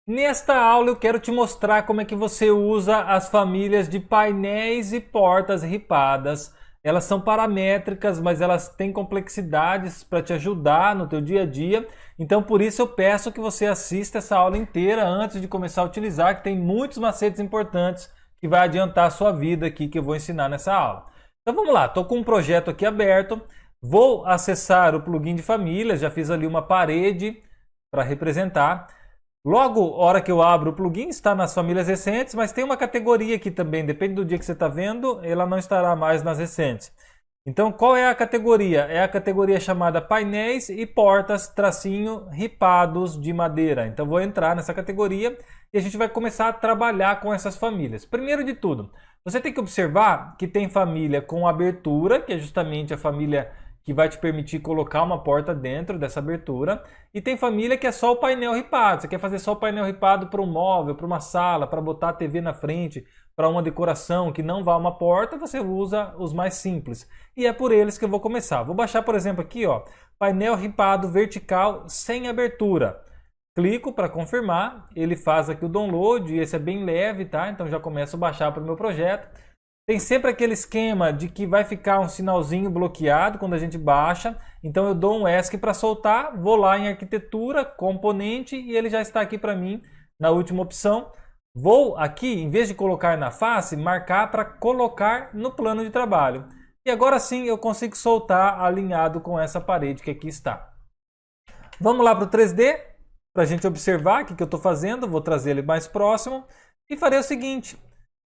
Nesta aula eu quero te mostrar como é que você usa as famílias de painéis e portas ripadas. Elas são paramétricas, mas elas têm complexidades para te ajudar no teu dia a dia. Então por isso eu peço que você assista essa aula inteira antes de começar a utilizar, que tem muitos macetes importantes que vai adiantar a sua vida aqui que eu vou ensinar nessa aula. Então vamos lá, estou com um projeto aqui aberto, vou acessar o plugin de famílias, já fiz ali uma parede para representar. Logo, a hora que eu abro o plugin, está nas famílias recentes, mas tem uma categoria aqui também, depende do dia que você está vendo, ela não estará mais nas recentes. Então, qual é a categoria? É a categoria chamada painéis e portas ripados de madeira. Então, vou entrar nessa categoria e a gente vai começar a trabalhar com essas famílias. Primeiro de tudo, você tem que observar que tem família com abertura, que é justamente a família que vai te permitir colocar uma porta dentro dessa abertura. E tem família que é só o painel ripado. Você quer fazer só o painel ripado para um móvel, para uma sala, para botar a TV na frente, para uma decoração que não vá uma porta, você usa os mais simples. E é por eles que eu vou começar. Vou baixar, por exemplo, aqui, ó, painel ripado vertical sem abertura. Clico para confirmar, ele faz aqui o download, esse é bem leve, tá? Então já começo a baixar para o meu projeto. Tem sempre aquele esquema de que vai ficar um sinalzinho bloqueado quando a gente baixa. Então eu dou um ESC para soltar, vou lá em arquitetura, componente e ele já está aqui para mim na última opção. Vou aqui, em vez de colocar na face, marcar para colocar no plano de trabalho. E agora sim eu consigo soltar alinhado com essa parede que aqui está. Vamos lá para o 3D, para a gente observar o que eu estou fazendo. Vou trazer ele mais próximo e farei o seguinte.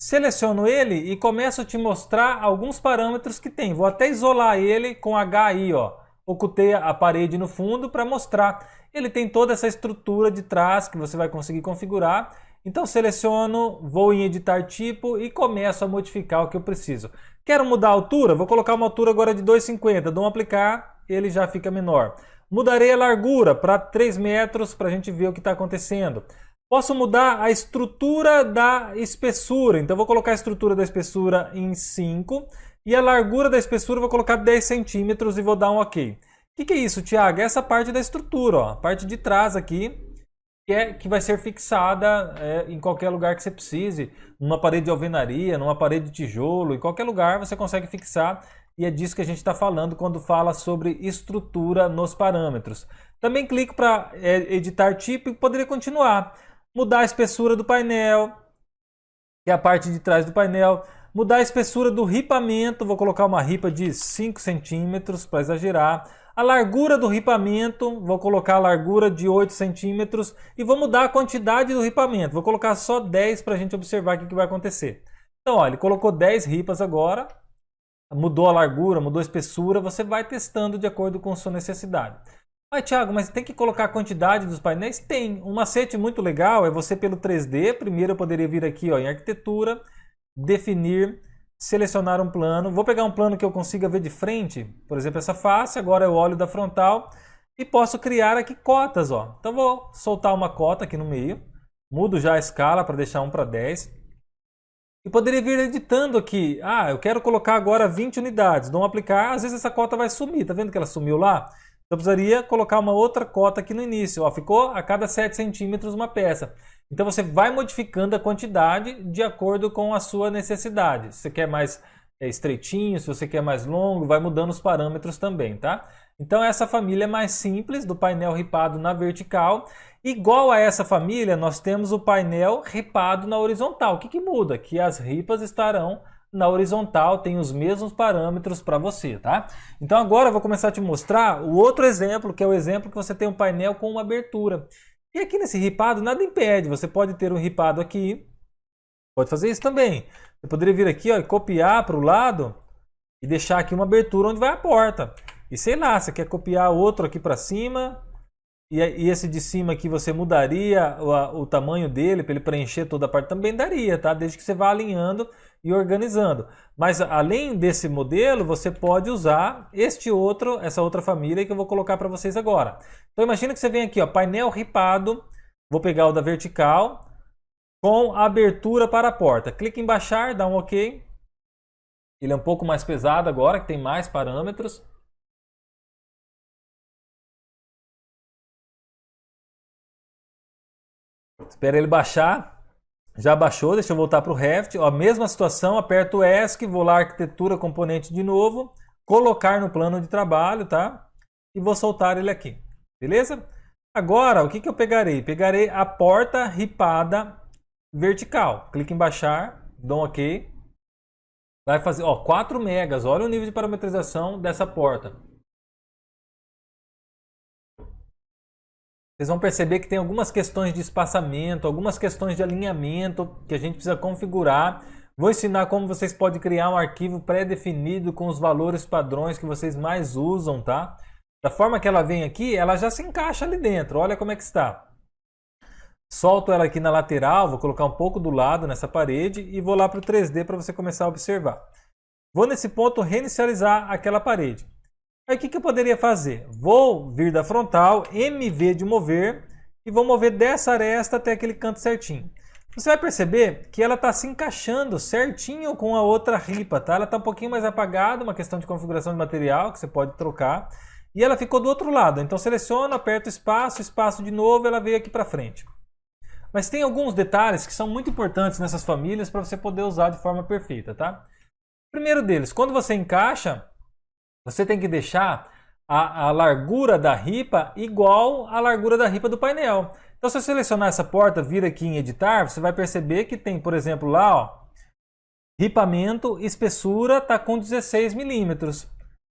Seleciono ele e começo a te mostrar alguns parâmetros que tem. Vou até isolar ele com H aí, ó. Ocultei a parede no fundo para mostrar. Ele tem toda essa estrutura de trás que você vai conseguir configurar. Então seleciono, vou em editar tipo e começo a modificar o que eu preciso. Quero mudar a altura? Vou colocar uma altura agora de 2,50. Dou um aplicar, ele já fica menor. Mudarei a largura para 3 metros para a gente ver o que está acontecendo. Posso mudar a estrutura da espessura, então vou colocar a estrutura da espessura em 5 e a largura da espessura vou colocar 10 centímetros e vou dar um OK. O que é isso, Thiago? É essa parte da estrutura, ó, a parte de trás aqui, que vai ser fixada em qualquer lugar que você precise, numa parede de alvenaria, numa parede de tijolo, em qualquer lugar você consegue fixar e é disso que a gente está falando quando fala sobre estrutura nos parâmetros. Também clico para editar tipo e poderia continuar. Mudar a espessura do painel, que é a parte de trás do painel. Mudar a espessura do ripamento, vou colocar uma ripa de 5 centímetros para exagerar. A largura do ripamento, vou colocar a largura de 8 centímetros. E vou mudar a quantidade do ripamento, vou colocar só 10 para a gente observar o que vai acontecer. Então, ó, ele colocou 10 ripas agora. Mudou a largura, mudou a espessura, você vai testando de acordo com a sua necessidade. Mas Thiago, mas tem que colocar a quantidade dos painéis? Tem. Um macete muito legal é você pelo 3D. Primeiro eu poderia vir aqui ó, em arquitetura, definir, selecionar um plano. Vou pegar um plano que eu consiga ver de frente, por exemplo essa face, agora eu olho da frontal e posso criar aqui cotas. Ó. Então vou soltar uma cota aqui no meio, mudo já a escala para deixar 1 para 10. E poderia vir editando aqui, eu quero colocar agora 20 unidades, dou um aplicar, às vezes essa cota vai sumir, tá vendo que ela sumiu lá? Eu precisaria colocar uma outra cota aqui no início. Ó, ficou a cada 7 centímetros uma peça. Então você vai modificando a quantidade de acordo com a sua necessidade. Se você quer mais estreitinho, se você quer mais longo, vai mudando os parâmetros também, tá? Então essa família é mais simples, do painel ripado na vertical. Igual a essa família, nós temos o painel ripado na horizontal. O que muda? Que as ripas estarão na horizontal, tem os mesmos parâmetros para você, tá? Então agora eu vou começar a te mostrar o outro exemplo, que é o exemplo que você tem um painel com uma abertura. E aqui nesse ripado nada impede, você pode ter um ripado aqui, pode fazer isso também. Você poderia vir aqui ó, e copiar para o lado e deixar aqui uma abertura onde vai a porta. E sei lá, você quer copiar outro aqui para cima e esse de cima aqui você mudaria o tamanho dele para ele preencher toda a parte, também daria, tá? Desde que você vá alinhando e organizando. Mas além desse modelo, você pode usar essa outra família que eu vou colocar para vocês agora. Então imagina que você vem aqui, ó, painel ripado, vou pegar o da vertical, com abertura para a porta. Clica em baixar, dá um OK. Ele é um pouco mais pesado agora, que tem mais parâmetros. Espera ele baixar. Já baixou, deixa eu voltar para o Revit. Ó, mesma situação, aperto o ESC, vou lá arquitetura componente de novo, colocar no plano de trabalho, tá? E vou soltar ele aqui, beleza? Agora, o que eu pegarei? Pegarei a porta ripada vertical. Clique em baixar, dou um OK. Vai fazer, ó, 4 megas. Olha o nível de parametrização dessa porta. Vocês vão perceber que tem algumas questões de espaçamento, algumas questões de alinhamento que a gente precisa configurar. Vou ensinar como vocês podem criar um arquivo pré-definido com os valores padrões que vocês mais usam, tá? Da forma que ela vem aqui, ela já se encaixa ali dentro. Olha como é que está. Solto ela aqui na lateral, vou colocar um pouco do lado nessa parede e vou lá para o 3D para você começar a observar. Vou nesse ponto reinicializar aquela parede. Aí o que eu poderia fazer? Vou vir da frontal, MV de mover, e vou mover dessa aresta até aquele canto certinho. Você vai perceber que ela está se encaixando certinho com a outra ripa, tá? Ela está um pouquinho mais apagada, uma questão de configuração de material que você pode trocar. E ela ficou do outro lado, então seleciono, aperto espaço, espaço de novo, ela veio aqui para frente. Mas tem alguns detalhes que são muito importantes nessas famílias para você poder usar de forma perfeita, tá? Primeiro deles, quando você encaixa, você tem que deixar a largura da ripa igual à largura da ripa do painel. Então, se eu selecionar essa porta, vir aqui em editar, você vai perceber que tem, por exemplo, lá, ó, ripamento, espessura, está com 16 milímetros.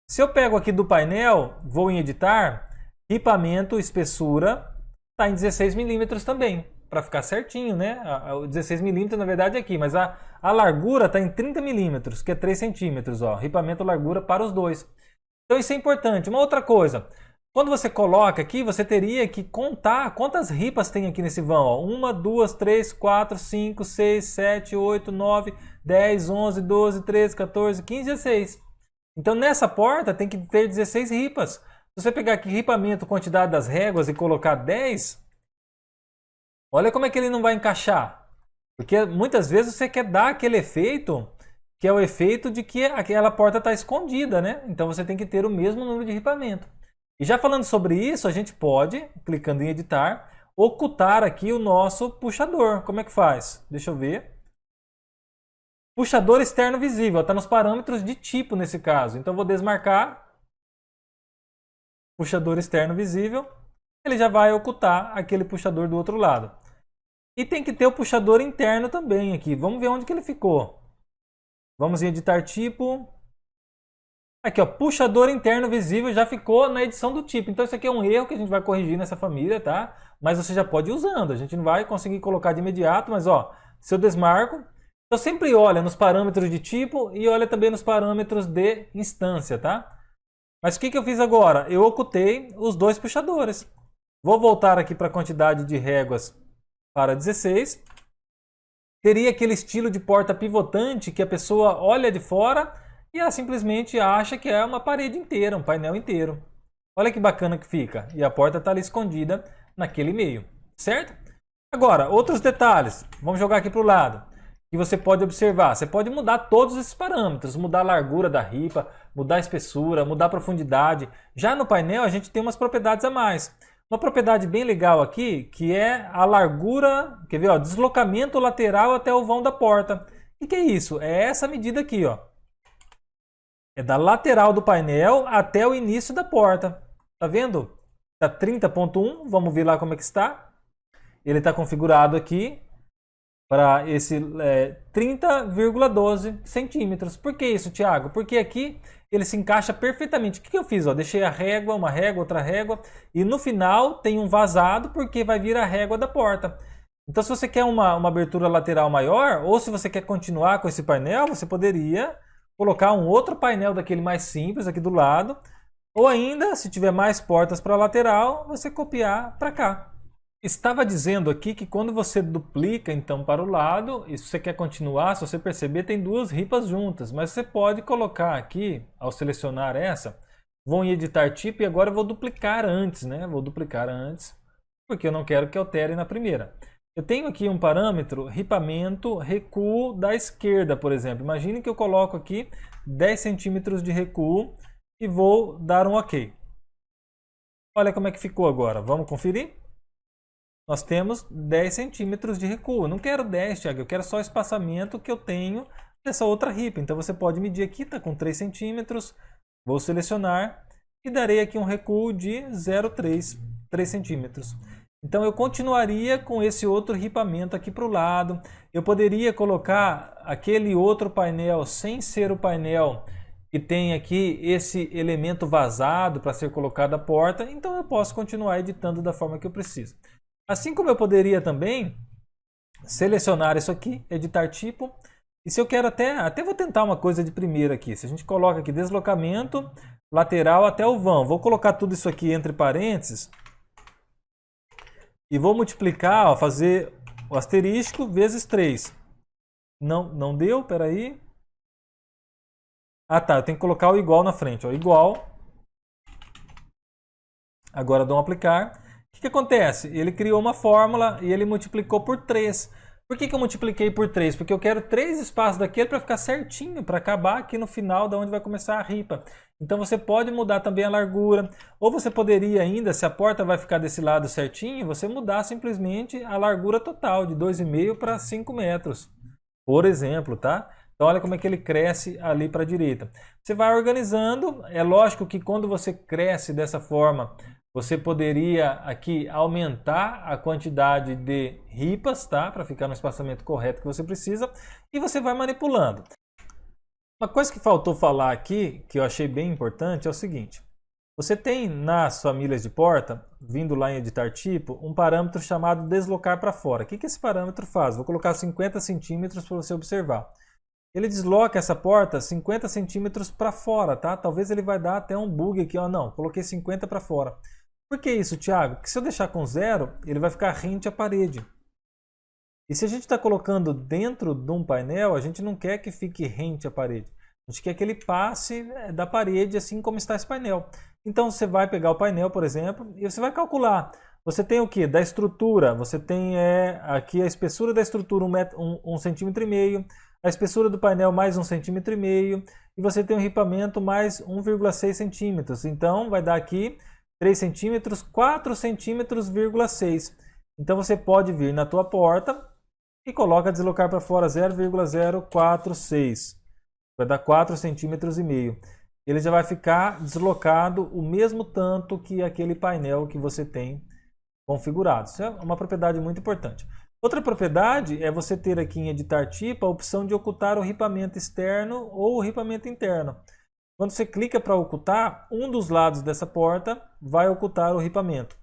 Se eu pego aqui do painel, vou em editar, ripamento, espessura, está em 16 milímetros também, para ficar certinho, né? O 16 milímetros na verdade é aqui, mas a largura está em 30 milímetros, que é 3 centímetros, ó, ripamento, largura para os dois. Então isso é importante. Uma outra coisa, quando você coloca aqui, você teria que contar quantas ripas tem aqui nesse vão. Ó. 1, 2, 3, 4, 5, 6, 7, 8, 9, 10, 11, 12, 13, 14, 15, 16. Então nessa porta tem que ter 16 ripas. Se você pegar aqui ripamento, quantidade das réguas e colocar 10, olha como é que ele não vai encaixar. Porque muitas vezes você quer dar aquele efeito, que é o efeito de que aquela porta está escondida, né? Então você tem que ter o mesmo número de ripamento. E já falando sobre isso, a gente pode, clicando em editar, ocultar aqui o nosso puxador. Como é que faz? Deixa eu ver. Puxador externo visível, está nos parâmetros de tipo nesse caso. Então eu vou desmarcar. Puxador externo visível. Ele já vai ocultar aquele puxador do outro lado. E tem que ter o puxador interno também aqui. Vamos ver onde que ele ficou. Vamos em editar tipo. Aqui, ó, puxador interno visível já ficou na edição do tipo. Então isso aqui é um erro que a gente vai corrigir nessa família, tá? Mas você já pode ir usando. A gente não vai conseguir colocar de imediato, mas ó, se eu desmarco, eu sempre olho nos parâmetros de tipo e olha também nos parâmetros de instância, tá? Mas o que eu fiz agora? Eu ocultei os dois puxadores. Vou voltar aqui para a quantidade de réguas para 16. Teria aquele estilo de porta pivotante que a pessoa olha de fora e ela simplesmente acha que é uma parede inteira, um painel inteiro. Olha que bacana que fica. E a porta está ali escondida naquele meio, certo? Agora, outros detalhes. Vamos jogar aqui para o lado. Que você pode observar. Você pode mudar todos esses parâmetros. Mudar a largura da ripa, mudar a espessura, mudar a profundidade. Já no painel a gente tem umas propriedades a mais. Uma propriedade bem legal aqui, que é a largura, quer ver, ó, deslocamento lateral até o vão da porta. O que é isso? É essa medida aqui, ó. É da lateral do painel até o início da porta. Tá vendo? Tá 30.1, vamos ver lá como é que está. Ele está configurado aqui para esse 30,12 centímetros. Por que isso, Thiago? Porque aqui ele se encaixa perfeitamente. O que eu fiz? Ó, deixei a régua, uma régua, outra régua. E no final tem um vazado porque vai vir a régua da porta. Então se você quer uma abertura lateral maior, ou se você quer continuar com esse painel, você poderia colocar um outro painel daquele mais simples aqui do lado. Ou ainda, se tiver mais portas para a lateral, você copiar para cá. Estava dizendo aqui que quando você duplica então para o lado, e se você quer continuar, se você perceber, tem duas ripas juntas. Mas você pode colocar aqui, ao selecionar essa, vou em editar tipo e agora eu vou duplicar antes, né? Vou duplicar antes, porque eu não quero que altere na primeira. Eu tenho aqui um parâmetro, ripamento, recuo da esquerda, por exemplo. Imagine que eu coloco aqui 10 centímetros de recuo e vou dar um OK. Olha como é que ficou agora. Vamos conferir? nós temos 10 centímetros de recuo. Eu não quero 10, Thiago, eu quero só o espaçamento que eu tenho dessa outra ripa. Então você pode medir aqui, está com 3 centímetros, vou selecionar e darei aqui um recuo de 0,3 centímetros. Então eu continuaria com esse outro ripamento aqui para o lado. Eu poderia colocar aquele outro painel sem ser o painel que tem aqui esse elemento vazado para ser colocado à porta. Então eu posso continuar editando da forma que eu preciso. Assim como eu poderia também selecionar isso aqui, editar tipo. E se eu quero até vou tentar uma coisa de primeira aqui. Se a gente coloca aqui deslocamento lateral até o vão. Vou colocar tudo isso aqui entre parênteses. E vou multiplicar, ó, fazer o asterisco vezes 3. Não deu? Peraí. Ah tá, eu tenho que colocar o igual na frente. Ó, igual. Agora dou um aplicar. O que acontece? Ele criou uma fórmula e ele multiplicou por 3. Por que eu multipliquei por 3? Porque eu quero 3 espaços daquele para ficar certinho, para acabar aqui no final de onde vai começar a ripa. Então você pode mudar também a largura. Ou você poderia ainda, se a porta vai ficar desse lado certinho, você mudar simplesmente a largura total, de 2,5 para 5 metros. Por exemplo, tá? Então olha como é que ele cresce ali para a direita. Você vai organizando. É lógico que quando você cresce dessa forma, você poderia aqui aumentar a quantidade de ripas, tá? Para ficar no espaçamento correto que você precisa. E você vai manipulando. Uma coisa que faltou falar aqui, que eu achei bem importante, é o seguinte. Você tem nas famílias de porta, vindo lá em editar tipo, um parâmetro chamado deslocar para fora. O que esse parâmetro faz? Vou colocar 50 centímetros para você observar. Ele desloca essa porta 50 centímetros para fora, tá? Talvez ele vai dar até um bug aqui, ó. Não, coloquei 50 para fora. Por que isso, Thiago? Porque se eu deixar com 0, ele vai ficar rente à parede. E se a gente está colocando dentro de um painel, a gente não quer que fique rente à parede. A gente quer que ele passe da parede, assim como está esse painel. Então você vai pegar o painel, por exemplo, e você vai calcular. Você tem o que? Da estrutura, você tem aqui a espessura da estrutura 1,5 cm, a espessura do painel mais 1,5 cm, e você tem o ripamento mais 1,6 cm. Então vai dar aqui 3 centímetros, 4 centímetros,6. Então você pode vir na tua porta e coloca deslocar para fora 0,046. Vai dar 4,5 centímetros. Ele já vai ficar deslocado o mesmo tanto que aquele painel que você tem configurado. Isso é uma propriedade muito importante. Outra propriedade é você ter aqui em editar tipo a opção de ocultar o ripamento externo ou o ripamento interno. Quando você clica para ocultar, um dos lados dessa porta vai ocultar o ripamento.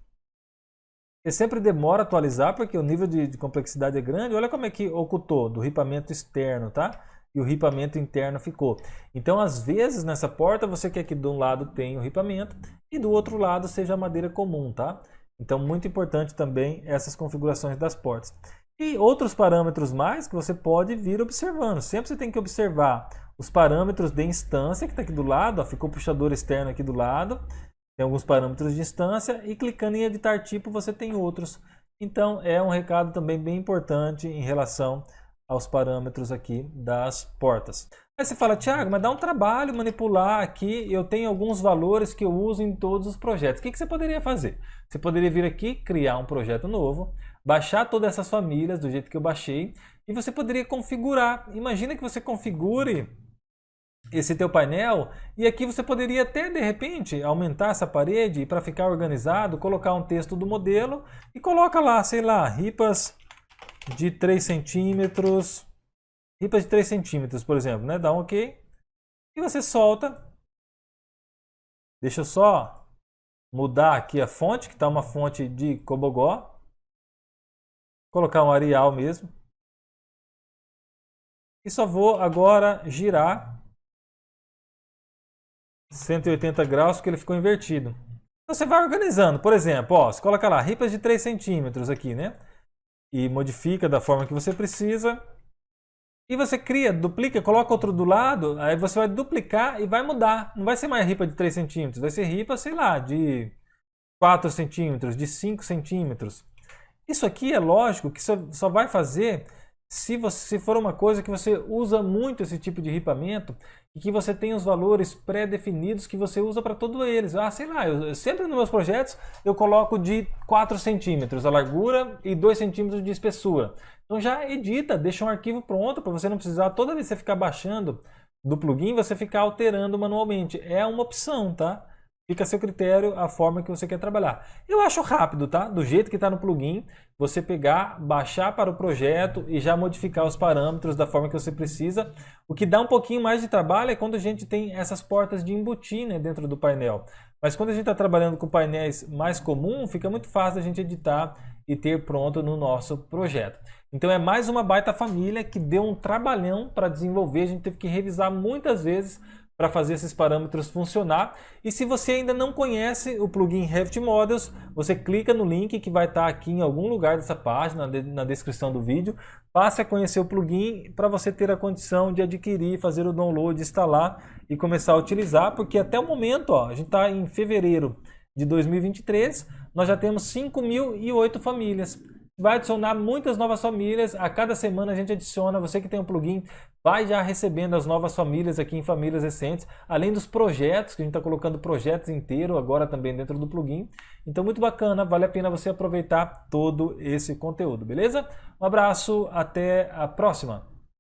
Ele sempre demora a atualizar porque o nível de complexidade é grande. Olha como é que ocultou do ripamento externo, tá? E o ripamento interno ficou. Então, às vezes, nessa porta, você quer que de um lado tenha o ripamento e do outro lado seja a madeira comum, tá? Então, muito importante também essas configurações das portas. E outros parâmetros mais que você pode vir observando. Sempre você tem que observar os parâmetros de instância, que está aqui do lado, ó, ficou o puxador externo aqui do lado. Tem alguns parâmetros de instância e clicando em editar tipo você tem outros. Então, é um recado também bem importante em relação aos parâmetros aqui das portas. Aí você fala, Thiago, mas dá um trabalho manipular aqui, eu tenho alguns valores que eu uso em todos os projetos. O que você poderia fazer? Você poderia vir aqui, criar um projeto novo, baixar todas essas famílias do jeito que eu baixei, e você poderia configurar. Imagina que você configure esse teu painel, e aqui você poderia até, de repente, aumentar essa parede, e para ficar organizado, colocar um texto do modelo, e coloca lá, sei lá, ripas de 3 centímetros, ripas de 3 centímetros, por exemplo, né? Dá um OK. E você solta. Deixa eu só mudar aqui a fonte, que está uma fonte de Cobogó. Colocar um Arial mesmo. E só vou agora girar 180 graus, porque ele ficou invertido. Então você vai organizando. Por exemplo, ó, você coloca lá, ripas de 3 centímetros aqui, né? E modifica da forma que você precisa. E você cria, duplica, coloca outro do lado, aí você vai duplicar e vai mudar. Não vai ser mais ripa de 3 centímetros, vai ser ripa, sei lá, de 4 centímetros, de 5 centímetros. Isso aqui é lógico que só vai fazer Se for uma coisa que você usa muito esse tipo de ripamento e que você tem os valores pré-definidos que você usa para todos eles. Ah, sei lá, eu sempre nos meus projetos eu coloco de 4 centímetros a largura e 2 centímetros de espessura. Então já edita, deixa um arquivo pronto para você não precisar, toda vez que você ficar baixando do plugin, você ficar alterando manualmente. É uma opção, tá? Fica a seu critério a forma que você quer trabalhar. Eu acho rápido, tá? Do jeito que está no plugin, você pegar, baixar para o projeto e já modificar os parâmetros da forma que você precisa. O que dá um pouquinho mais de trabalho é quando a gente tem essas portas de embutir, né, dentro do painel. Mas quando a gente está trabalhando com painéis mais comuns, fica muito fácil a gente editar e ter pronto no nosso projeto. Então é mais uma baita família que deu um trabalhão para desenvolver, a gente teve que revisar muitas vezes para fazer esses parâmetros funcionar. E se você ainda não conhece o plugin Revit Models, você clica no link que vai estar aqui em algum lugar dessa página, na descrição do vídeo. Passe a conhecer o plugin para você ter a condição de adquirir, fazer o download, instalar e começar a utilizar, porque até o momento, ó, a gente está em fevereiro de 2023, nós já temos 5.008 famílias. Vai adicionar muitas novas famílias, a cada semana a gente adiciona, você que tem um plugin, vai já recebendo as novas famílias aqui em Famílias Recentes, além dos projetos, que a gente está colocando projetos inteiros agora também dentro do plugin. Então muito bacana, vale a pena você aproveitar todo esse conteúdo, beleza? Um abraço, até a próxima!